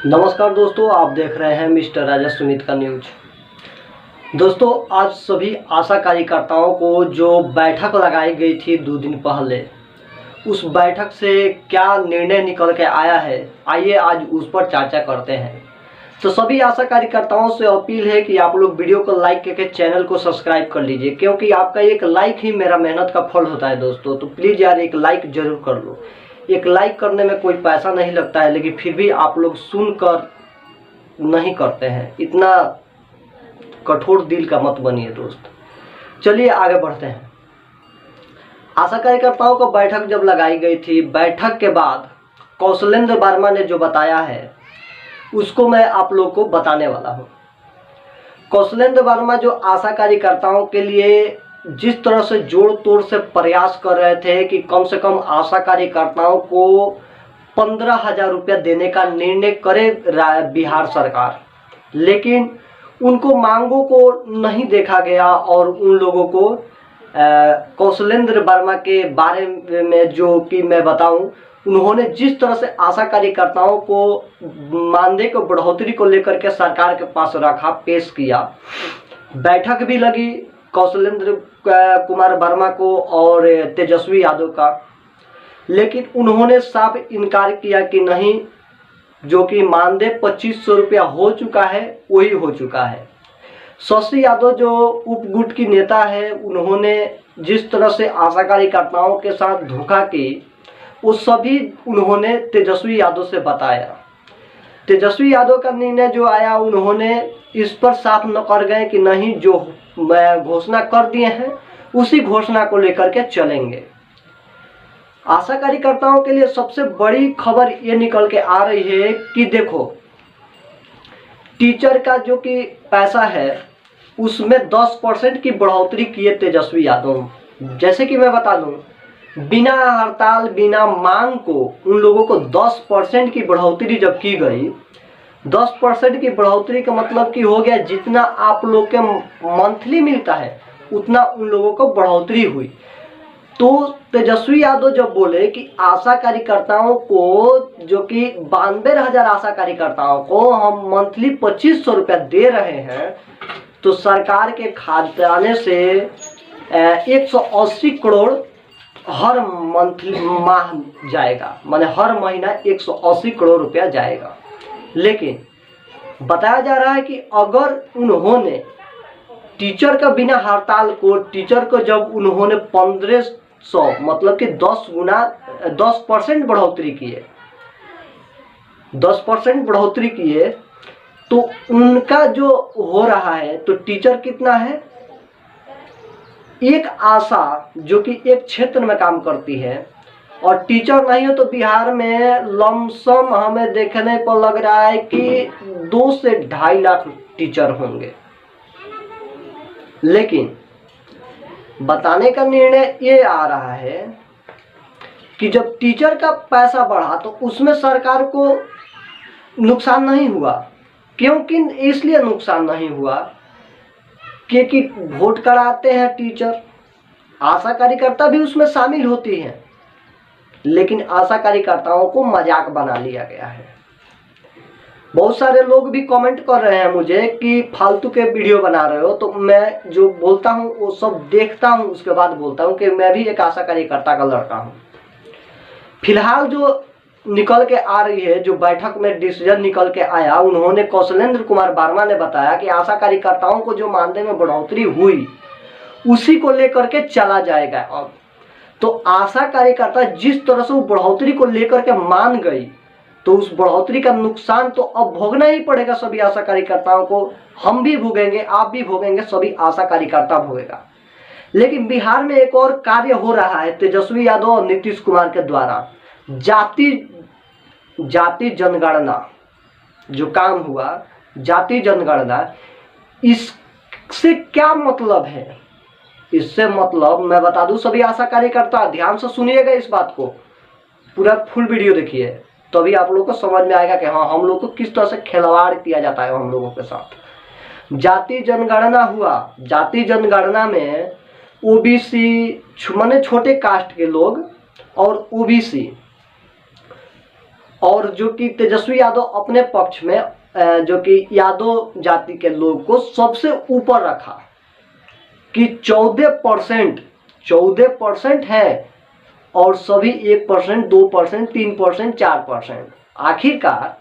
नमस्कार दोस्तों, आप देख रहे हैं मिस्टर राजा सुमित का न्यूज। दोस्तों, आज सभी आशा कार्यकर्ताओं को जो बैठक लगाई गई थी 2 दिन पहले, उस बैठक से क्या निर्णय निकल के आया है, आइए आज उस पर चर्चा करते हैं। तो सभी आशा कार्यकर्ताओं से अपील है कि आप लोग वीडियो को लाइक करके चैनल को सब्सक्राइब कर लीजिए, क्योंकि आपका एक लाइक ही मेरा मेहनत का फल होता है दोस्तों। तो प्लीज़ यार एक लाइक ज़रूर कर लो। एक लाइक करने में कोई पैसा नहीं लगता है, लेकिन फिर भी आप लोग सुनकर नहीं करते हैं। इतना कठोर दिल का मत बनिए दोस्त। चलिए आगे बढ़ते हैं। आशा कार्यकर्ताओं को बैठक जब लगाई गई थी, बैठक के बाद कौशलेंद्र वर्मा ने जो बताया है उसको मैं आप लोग को बताने वाला हूँ। कौशलेंद्र वर्मा जो आशा कार्यकर्ताओं के लिए जिस तरह से जोड़ तोड़ से प्रयास कर रहे थे कि कम से कम आशा कार्यकर्ताओं को 15,000 रुपया देने का निर्णय करे बिहार सरकार, लेकिन उनको मांगों को नहीं देखा गया और उन लोगों को कौशलेंद्र वर्मा के बारे में जो कि मैं बताऊं, उन्होंने जिस तरह से आशा कार्यकर्ताओं को मानदेय को बढ़ोतरी को लेकर के सरकार के पास रखा, पेश किया, बैठक भी लगी कौशलेंद्र कुमार वर्मा को और तेजस्वी यादव का, लेकिन उन्होंने साफ इनकार किया कि नहीं, जो कि मानदेय 2500 रुपया हो चुका है वही हो चुका है। शशि यादव जो उपगुट की नेता है, उन्होंने जिस तरह से आशा कार्यकर्ताओं के साथ धोखा की, वो सभी उन्होंने तेजस्वी यादव से बताया। तेजस्वी यादव का निर्णय जो आया, उन्होंने इस पर साफ न कर गए कि नहीं, जो घोषणा कर दिए हैं उसी घोषणा को लेकर के चलेंगे। आशा कार्यकर्ताओं के लिए सबसे बड़ी खबर ये निकल के आ रही है कि देखो, टीचर का जो कि पैसा है उसमें 10% की बढ़ोतरी किए तेजस्वी यादव। जैसे कि मैं बता दूं, बिना हड़ताल बिना मांग को उन लोगों को 10% की बढ़ोतरी जब की गई, 10% की बढ़ोतरी का मतलब कि हो गया जितना आप लोग के मंथली मिलता है उतना उन लोगों को बढ़ोतरी हुई। तो तेजस्वी यादव जब बोले कि आशा कार्यकर्ताओं को, जो कि 92,000 आशा कार्यकर्ताओं को हम मंथली 2500 रुपया दे रहे हैं, तो सरकार के खाते से 180 करोड़ हर मंथली माह जाएगा, माने हर महीना 180 करोड़ रुपया जाएगा। लेकिन बताया जा रहा है कि अगर उन्होंने टीचर का बिना हड़ताल को, टीचर को जब उन्होंने 1500 मतलब कि 10% बढ़ोतरी किए, 10% बढ़ोतरी किए, तो उनका जो हो रहा है, तो टीचर कितना है, एक आशा जो कि एक क्षेत्र में काम करती है, और टीचर नहीं हो तो बिहार में लमसम हमें देखने को लग रहा है कि 2 से 2.5 लाख टीचर होंगे। लेकिन बताने का निर्णय ये आ रहा है कि जब टीचर का पैसा बढ़ा तो उसमें सरकार को नुकसान नहीं हुआ। क्योंकि इसलिए नुकसान नहीं हुआ क्योंकि वोट कराते हैं टीचर, आशा कार्यकर्ता भी उसमें शामिल होती हैं, लेकिन आशा कार्यकर्ताओं को मजाक बना लिया गया है। बहुत सारे लोग भी कमेंट कर रहे हैं मुझे कि फालतू के वीडियो बना रहे हो, तो मैं जो बोलता हूं वो सब देखता हूं, उसके बाद बोलता हूं कि मैं भी एक आशा कार्यकर्ता का लड़का हूं। फिलहाल जो निकल के आ रही है, जो बैठक में डिसीजन निकल के आया, उन्होंने कौशलेंद्र कुमार वर्मा ने बताया कि आशा कार्यकर्ताओं को जो मानदेय में बढ़ोतरी हुई उसी को लेकर के चला जाएगा। अब तो आशा कार्यकर्ता जिस तरह से बढ़ोतरी को लेकर के मान गई, तो उस बढ़ोतरी का नुकसान तो अब भोगना ही पड़ेगा सभी आशा कार्यकर्ताओं को। हम भी भोगेंगे, आप भी भोगेंगे, सभी आशा कार्यकर्ता भोगेगा। लेकिन बिहार में एक और कार्य हो रहा है तेजस्वी यादव और नीतीश कुमार के द्वारा, जाति जनगणना जो काम हुआ, जाति जनगणना, इससे क्या मतलब है? इससे मतलब मैं बता दूं सभी आशा कार्यकर्ता, ध्यान से सुनिएगा इस बात को, पूरा फुल वीडियो देखिए, तभी आप लोगों को समझ में आएगा कि हाँ, हम लोग को किस तरह से खिलवाड़ किया जाता है हम लोगों के साथ। जाति जनगणना हुआ, जाति जनगणना में ओबीसी माने छोटे कास्ट के लोग और ओबीसी और जो कि तेजस्वी यादव अपने पक्ष में जो कि यादव जाति के लोग को सबसे ऊपर रखा कि 14% है और सभी 1%, 2%, 3%, 4%। आखिरकार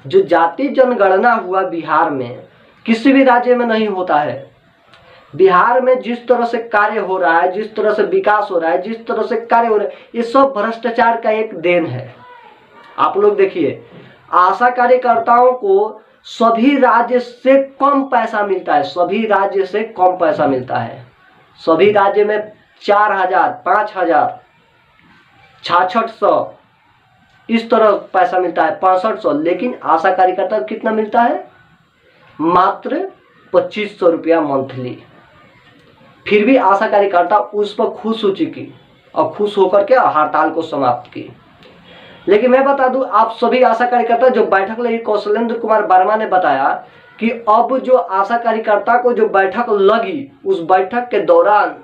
जो जाति जनगणना हुआ बिहार में किसी भी राज्य में नहीं होता है। बिहार में जिस तरह से कार्य हो रहा है, जिस तरह से विकास हो रहा है, जिस तरह से कार्य हो रहा है, ये सब भ्रष्टाचार का एक देन है। आप लोग देखिए, आशा कार्यकर्ताओं को सभी राज्य से कम पैसा मिलता है, सभी राज्य से कम पैसा मिलता है। सभी राज्य में 4000, 5000, 6600 इस तरह पैसा मिलता है, 6500। लेकिन आशा कार्यकर्ता को कितना मिलता है? मात्र 2500 रुपया मंथली। फिर भी आशा कार्यकर्ता उस पर खुश हो चुकी और खुश होकर के हड़ताल को समाप्त की। लेकिन मैं बता दूं, आप सभी आशा कार्यकर्ता जो बैठक लगी, कौशलेंद्र कुमार वर्मा ने बताया कि अब जो आशा कार्यकर्ता को जो बैठक लगी, उस बैठक के दौरान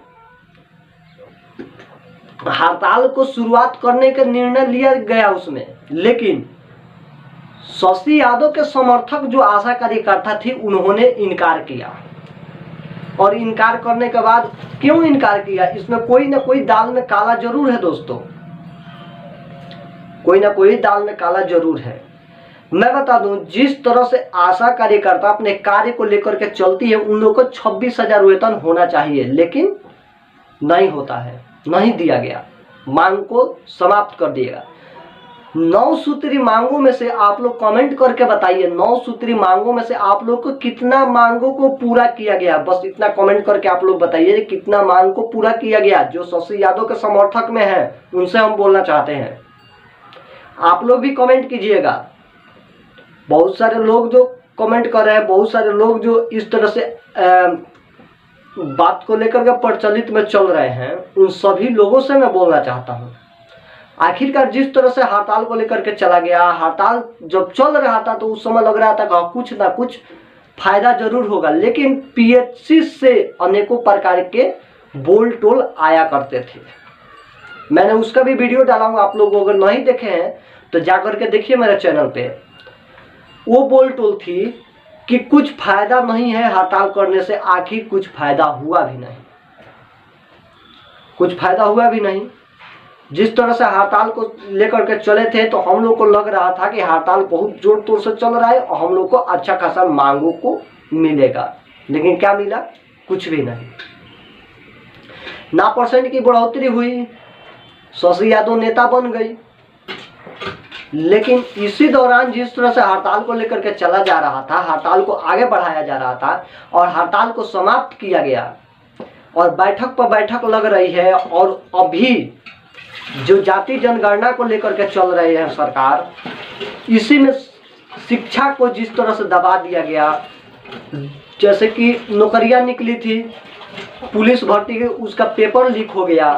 हड़ताल को शुरुआत करने का निर्णय लिया गया उसमें। लेकिन शशि यादव के समर्थक जो आशा कार्यकर्ता थी, उन्होंने इनकार किया। और इनकार करने के बाद क्यों इनकार किया? इसमें कोई ना कोई दाल में काला जरूर है दोस्तों, कोई ना कोई दाल में काला जरूर है। मैं बता दूं, जिस तरह से आशा कार्यकर्ता अपने कार्य को लेकर के चलती है, उन लोगों को 26,000 वेतन होना चाहिए, लेकिन नहीं होता है, नहीं दिया गया। मांग को समाप्त कर दिएगा। 9 सूत्री मांगों में से आप लोग कमेंट करके बताइए, 9 सूत्री मांगों में से आप लोग को कितना मांगों को पूरा किया गया? बस इतना कमेंट करके आप लोग बताइए कितना मांग को पूरा किया गया। जो शशि यादव के समर्थक में है, उनसे हम बोलना चाहते हैं, आप लोग भी कमेंट कीजिएगा। बहुत सारे लोग जो कमेंट कर रहे हैं, बहुत सारे लोग जो इस तरह से बात को लेकर के प्रचलित में चल रहे हैं, उन सभी लोगों से मैं बोलना चाहता हूं, आखिरकार जिस तरह से हड़ताल को लेकर के चला गया, हड़ताल जब चल रहा था तो उस समय लग रहा था कि कुछ ना कुछ फायदा जरूर होगा, लेकिन पीएचसी से अनेकों प्रकार के बोल टोल आया करते थे। मैंने उसका भी वीडियो डाला हूं, आप लोग अगर नहीं देखे हैं तो जाकर के देखिए मेरे चैनल पे। वो बोल टोल थी कि कुछ फायदा नहीं है हड़ताल करने से। आखिर कुछ फायदा हुआ भी नहीं, कुछ फायदा हुआ भी नहीं। जिस तरह से हड़ताल को लेकर के चले थे तो हम लोग को लग रहा था कि हड़ताल बहुत जोर तोड़ से चल रहा है और हम लोग को अच्छा खासा मांगों को मिलेगा, लेकिन क्या मिला? कुछ भी नहीं। ना परसेंट की बढ़ोतरी हुई, शशि यादव नेता बन गई, लेकिन इसी दौरान जिस तरह से हड़ताल को लेकर के चला जा रहा था, हड़ताल को आगे बढ़ाया जा रहा था और हड़ताल को समाप्त किया गया और बैठक पर बैठक लग रही है, और अभी जो जाति जनगणना को लेकर के चल रहे हैं सरकार, इसी में शिक्षा को जिस तरह से दबा दिया गया, जैसे कि नौकरियां निकली थी, पुलिस भर्ती के उसका पेपर लीक हो गया,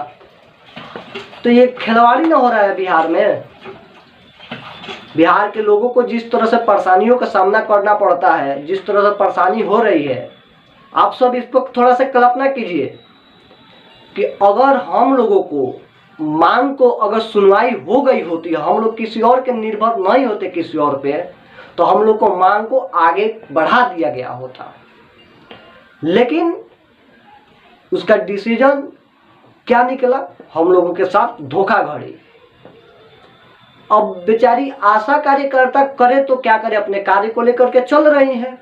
तो ये खिलवाड़ी ना हो रहा है बिहार में। बिहार के लोगों को जिस तरह से परेशानियों का सामना करना पड़ता है, जिस तरह से परेशानी हो रही है, आप सब इस पर थोड़ा सा कल्पना कीजिए कि अगर हम लोगों को मांग को अगर सुनवाई हो गई होती, हम लोग किसी और के निर्भर नहीं होते किसी और पे, तो हम लोग को मांग को आगे बढ़ा दिया गया होता। लेकिन उसका डिसीजन क्या निकला? हम लोगों के साथ धोखाधड़ी। अब बेचारी आशा कार्यकर्ता करे तो क्या करे, अपने कार्य को लेकर के चल रही है।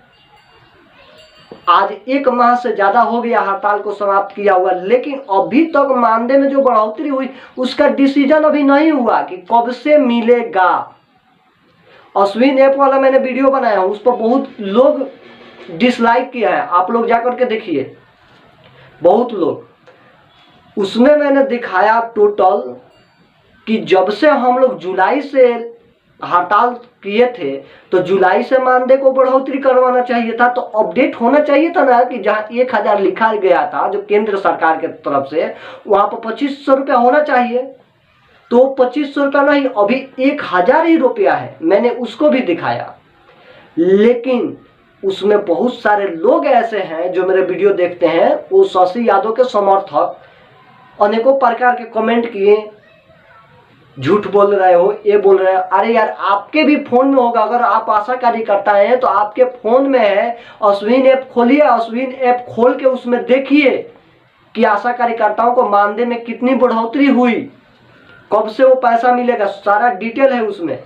आज 1 माह से ज्यादा हो गया हड़ताल को समाप्त किया हुआ, लेकिन अभी तक मानदेय में जो बढ़ोतरी हुई उसका डिसीजन अभी नहीं हुआ कि कब से मिलेगा। अश्विन ऐप वाला मैंने वीडियो बनाया हूं, उस पर बहुत लोग डिसलाइक किया है, आप लोग जाकर के देखिए, बहुत लोग। उसमें मैंने दिखाया टोटल कि जब से हम लोग जुलाई से हड़ताल किए थे तो जुलाई से मानदेय को बढ़ोतरी करवाना चाहिए था, तो अपडेट होना चाहिए था ना, कि जहां 1000 लिखा गया था जो केंद्र सरकार के तरफ से, वहां पर 2500 रुपया होना चाहिए। तो 2500 रुपया नहीं, अभी 1000 ही रुपया है। मैंने उसको भी दिखाया, लेकिन उसमें बहुत सारे लोग ऐसे हैं जो मेरे वीडियो देखते हैं, वो शशि यादव के समर्थक, अनेकों प्रकार के कमेंट किए झूठ बोल रहे हो, ये बोल रहे हो। अरे यार आपके भी फोन में होगा, अगर आप आशा कार्यकर्ता हैं तो आपके फोन में है, अश्विन ऐप खोलिए, अश्विन ऐप खोल के उसमें देखिए कि आशा कार्यकर्ताओं को मानदेय में कितनी बढ़ोतरी हुई, कब से वो पैसा मिलेगा, सारा डिटेल है उसमें।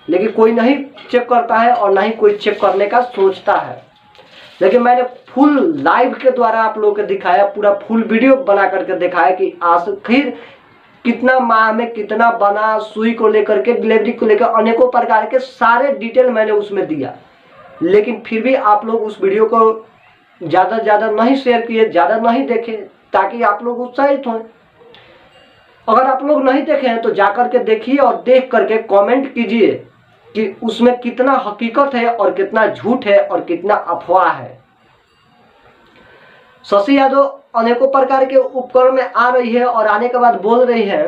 लेकिन कोई नहीं चेक करता है और ना ही कोई चेक करने का सोचता है। लेकिन मैंने फुल लाइव के द्वारा आप लोगों को दिखाया, पूरा फुल वीडियो बना करके दिखाया कि आखिर कितना माह में कितना बना, सुई को लेकर के, डिलीवरी को लेकर अनेकों प्रकार के सारे डिटेल मैंने उसमें दिया। लेकिन फिर भी आप लोग उस वीडियो को ज़्यादा से ज़्यादा नहीं शेयर किए, ज़्यादा नहीं देखें, ताकि आप लोग उत्साहित हों। अगर आप लोग नहीं देखे हैं तो जाकर के देखिए और देख करके कमेंट कीजिए कि उसमें कितना हकीकत है और कितना झूठ है और कितना अफवाह है। शशि यादव अनेकों प्रकार के उपकरण में आ रही है और आने के बाद बोल रही है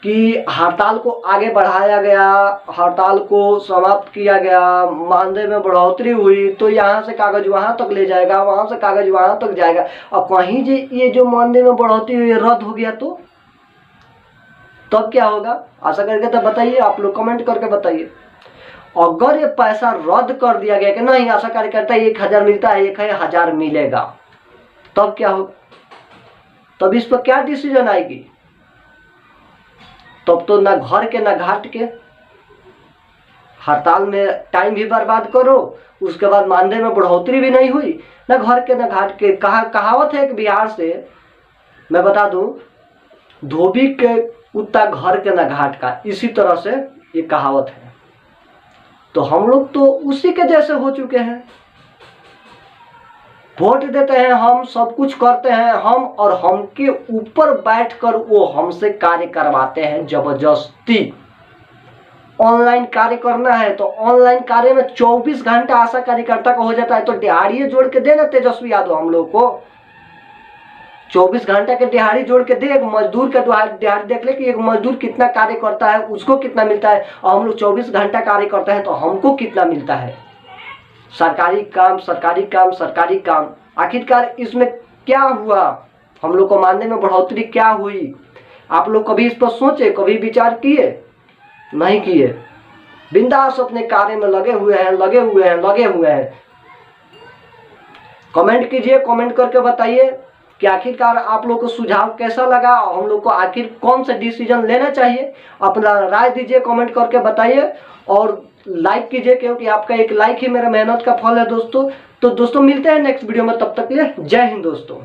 कि हड़ताल को आगे बढ़ाया गया, हड़ताल को समाप्त किया गया, मानदेय में बढ़ोतरी हुई तो यहाँ से कागज वहाँ तक ले जाएगा, वहाँ से कागज वहाँ तक जाएगा। और कहीं ये जो मानदेय में बढ़ोतरी हुई रद्द हो गया तो तब क्या होगा? आशा करके तो बताइए, आप लोग कमेंट करके बताइए। अगर ये पैसा रद्द कर दिया गया कि नहीं आशा कार्यकर्ता 1000 मिलता है, 1000 मिलेगा, तब क्या होगा? तब इस पर क्या डिसीजन आएगी? तब तो ना घर के ना घाट के, हड़ताल में टाइम भी बर्बाद करो, उसके बाद मानदेय में बढ़ोतरी भी नहीं हुई, ना घर के ना घाट के। कहावत है कि बिहार से मैं बता दूं, धोबी के कुत्ता घर के ना घाट का, इसी तरह से ये कहावत है। तो हम लोग तो उसी के जैसे हो चुके हैं। वोट देते हैं हम, सब कुछ करते हैं हम, और हम के ऊपर बैठकर वो हमसे कार्य करवाते हैं जबरदस्ती। ऑनलाइन कार्य करना है तो ऑनलाइन कार्य में 24 घंटा आशा कार्यकर्ता का हो जाता है। तो दिहाड़ी जोड़ के देना तेजस्वी यादव हम लोग को, 24 घंटा के दिहाड़ी जोड़ के दे। एक मजदूर का दिहाड़ी देख ले कि एक मजदूर कितना कार्य करता है, उसको कितना मिलता है, और हम लोग 24 घंटा कार्य करते हैं तो हमको कितना मिलता है। सरकारी काम सरकारी काम सरकारी काम, आखिरकार इसमें क्या हुआ? हम लोग को मानदेय में बढ़ोतरी क्या हुई? आप लोग कभी इस पर सोचे, कभी विचार किए? नहीं किए। बिंदास अपने कार्य में लगे हुए हैं, लगे हुए हैं, लगे हुए हैं। कमेंट कीजिए, कमेंट करके बताइए कि आखिरकार आप लोग को सुझाव कैसा लगा, हम लोग को आखिर कौन सा डिसीजन लेना चाहिए। अपना राय दीजिए, कमेंट करके बताइए और लाइक कीजिए, क्योंकि आपका एक लाइक ही मेरा मेहनत का फल है दोस्तों। तो दोस्तों मिलते हैं नेक्स्ट वीडियो में, तब तक के लिए जय हिंद दोस्तों।